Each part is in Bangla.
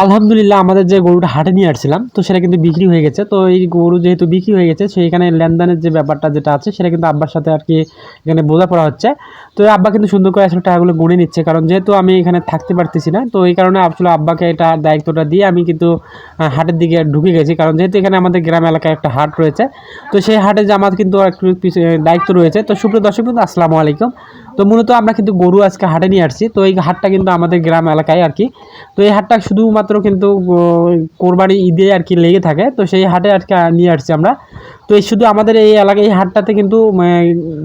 আলহামদুলিল্লাহ আমাদের যে গরুটা হাটে নিয়ে আসছিলাম তো সেটা কিন্তু বিক্রি হয়ে গেছে। তো এই গরু যেহেতু বিক্রি হয়ে গেছে সেইখানে লেনদেনের যে ব্যাপারটা যেটা আছে সেটা কিন্তু আব্বার সাথে আর কি এখানে বোঝাপড়া হচ্ছে। তো আব্বা কিন্তু সুন্দর করে আসলে টাকাগুলো গুনে নিচ্ছে, কারণ যেহেতু আমি এখানে থাকতে পারতেছি না, তো এই কারণে আসলে আব্বাকে এটা দায়িত্বটা দিয়ে আমি কিন্তু হাটের দিকে ঢুকে গেছি, কারণ যেহেতু এখানে আমাদের গ্রাম এলাকায় একটা হাট রয়েছে। তো সেই হাটে যে আমার কিন্তু একটু দায়িত্ব রয়েছে। তো সুপ্রিয় দর্শক বন্ধু, আসসালামু আলাইকুম। তো মূলত আমরা কিন্তু গরু আজকে হাটে নিয়ে আসছি। তো এই হাটটা কিন্তু আমাদের গ্রাম এলাকায় আর কি। তো এই হাটটা শুধুমাত্র কিন্তু কোরবানি ঈদে আর কি লেগে থাকে। তো সেই হাটে আজকে নিয়ে আসছি আমরা। তো এই শুধু আমাদের এই এলাকায় এই হাটটাতে কিন্তু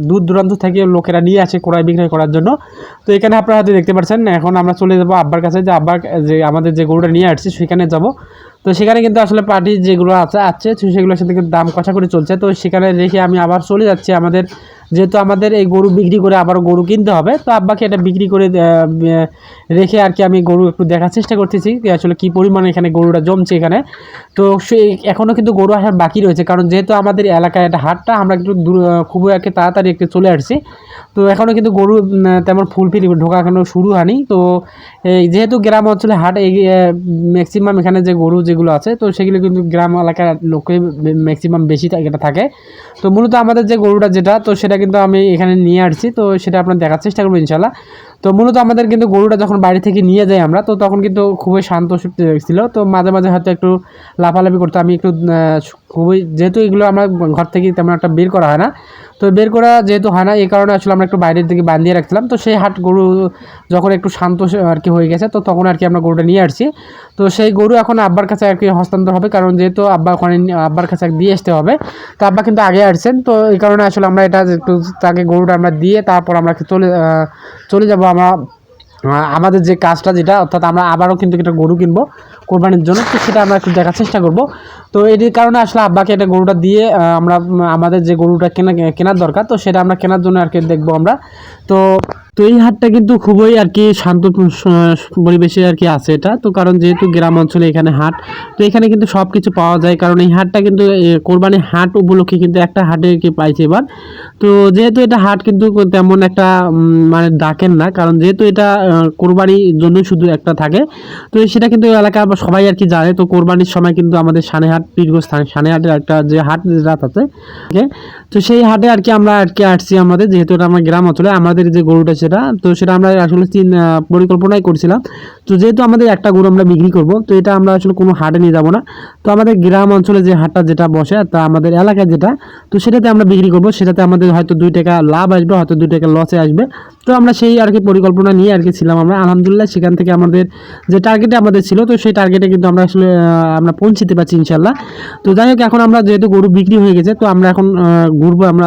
দূর দূরান্ত থেকে লোকেরা নিয়ে আসে ক্রয় বিক্রয় করার জন্য। তো এখানে আপনারা হয়তো দেখতে পাচ্ছেন, এখন আমরা চলে যাবো আব্বার কাছে, যে আব্বার যে আমাদের যে গরুটা নিয়ে আসছি সেখানে যাব। তো সেখানে কিন্তু আসলে পার্টি যেগুলো আছে সেগুলোর সাথে কিন্তু দাম কষাকষি চলছে। তো সেখানে রেখে আমি আবার চলে যাচ্ছি আমাদের, যেহেতু আমাদের এই গরু বিক্রি করে আবার গরু কিনতে হবে। তো আব্বাকে এটা বিক্রি করে রেখে আর কি আমি গরু একটু দেখার চেষ্টা করতেছি আসলে কী পরিমাণে এখানে গরুটা জমছে এখানে। তো সেই এখনও কিন্তু গরু আসার বাকি রয়েছে, কারণ যেহেতু আমাদের এলাকায় একটা হাটটা আমরা একটু খুবই আর কি তাড়াতাড়ি একটু চলে আসছি। তো এখনও কিন্তু গরু তেমন ফুলফিল ঢোকা এখনও শুরু হয়নি। তো এই যেহেতু গ্রাম অঞ্চলে হাট ম্যাক্সিমাম এখানে যে গরু যেগুলো আছে তো সেগুলো কিন্তু গ্রাম এলাকার লোকে ম্যাক্সিমাম বেশি এটা থাকে। তো মূলত আমাদের যে গরুটা যেটা, তো সেটা কিন্তু আমি এখানে নিয়ে আসছি। তো সেটা আপনার দেখার চেষ্টা করবো ইনশাল্লাহ। তো মূলত আমাদের কিন্তু গরুটা যখন বাড়ি থেকে নিয়ে যাই আমরা, তো তখন কিন্তু খুবই শান্ত ছিল। তো মাঝে মাঝে হয়তো একটু লাফালাফি করতো, আমি একটু খুবই, যেহেতু এগুলো আমরা ঘর থেকে তেমন একটা বের করা হয় না, তো বের করা যেহেতু হয় না এই কারণে আসলে আমরা একটু বাইরের দিকে বাঁধিয়ে রাখছিলাম। তো সেই হাট গরু যখন একটু শান্ত আর কি হয়ে গেছে, তো তখন আর কি আমরা গরুটা নিয়ে আসছি। তো সেই গরু এখন আব্বার কাছে আর কি হস্তান্তর হবে, কারণ যেহেতু আব্বা ওখানে আব্বার কাছে দিয়ে আসতে হবে। তো আব্বা কিন্তু আগে আসছেন, তো এই কারণে আসলে আমরা এটা একটু তাকে গরুটা আমরা দিয়ে তারপর আমরা চলে যাব আমরা আমাদের যে কাজটা যেটা, অর্থাৎ আমরা আবারও কিন্তু একটা গরু কিনবো কোরবানির জন্য। তো সেটা আমরা একটু দেখার চেষ্টা করব। তো এটির কারণে আসলে আব্বাকে এটা গরুটা দিয়ে আমরা আমাদের যে গরুটা কেনার দরকার, তো সেটা আমরা কেনার জন্য আর কি দেখবো আমরা। তো তো এই হাটটা কিন্তু খুবই আর কি শান্ত পরিবেশে আর কি আছে এটা। তো কারণ যেহেতু গ্রাম অঞ্চলে এখানে হাট, তো এখানে কিন্তু সব কিছু পাওয়া যায়, কারণ এই হাটটা কিন্তু কোরবানি হাট উপলক্ষে কিন্তু একটা হাটে কি পাইছে এবার। তো যেহেতু এটা হাট কিন্তু তেমন একটা মানে ডাকেন না, কারণ যেহেতু এটা কোরবানির জন্য শুধু একটা থাকে। তো সেটা কিন্তু এলাকা সবাই আর কি জানে। তো কোরবানির সময় কিন্তু আমাদের সানেহাট পীরগোস্থান সানেহাটের একটা যে হাট রাত আছে, তো সেই হাটে আর কি আমরা আর কি আসছি আমাদের, যেহেতু এটা আমার গ্রাম অঞ্চলে আমাদের যে গরুটা সেটা, তো সেটা আমরা আসলে পরিকল্পনাই করছিলাম। তো যেহেতু আমাদের একটা গরু আমরা বিক্রি করব, তো এটা আমরা আসলে কোনো হাটে নিয়ে যাব না। তো আমাদের গ্রাম অঞ্চলে যে হাটটা যেটা বসে, তা আমাদের এলাকায় যেটা, তো সেটাতে আমরা বিক্রি করব। সেটাতে আমাদের হয়তো 2 টাকা লাভ আসবে, হয়তো 2 টাকা লসে আসবে। তো আমরা সেই আর কি পরিকল্পনা নিয়ে আর কি ছিলাম আমরা। আলহামদুলিল্লাহ সেখান থেকে আমাদের যে টার্গেটে আমাদের ছিল, তো সেই টার্গেটে কিন্তু আমরা আসলে আমরা পৌঁছতে পারছি ইনশাল্লাহ। তো যাই হোক, এখন আমরা যেহেতু গরু বিক্রি হয়ে গেছে, তো আমরা এখন ঘুরবো আমরা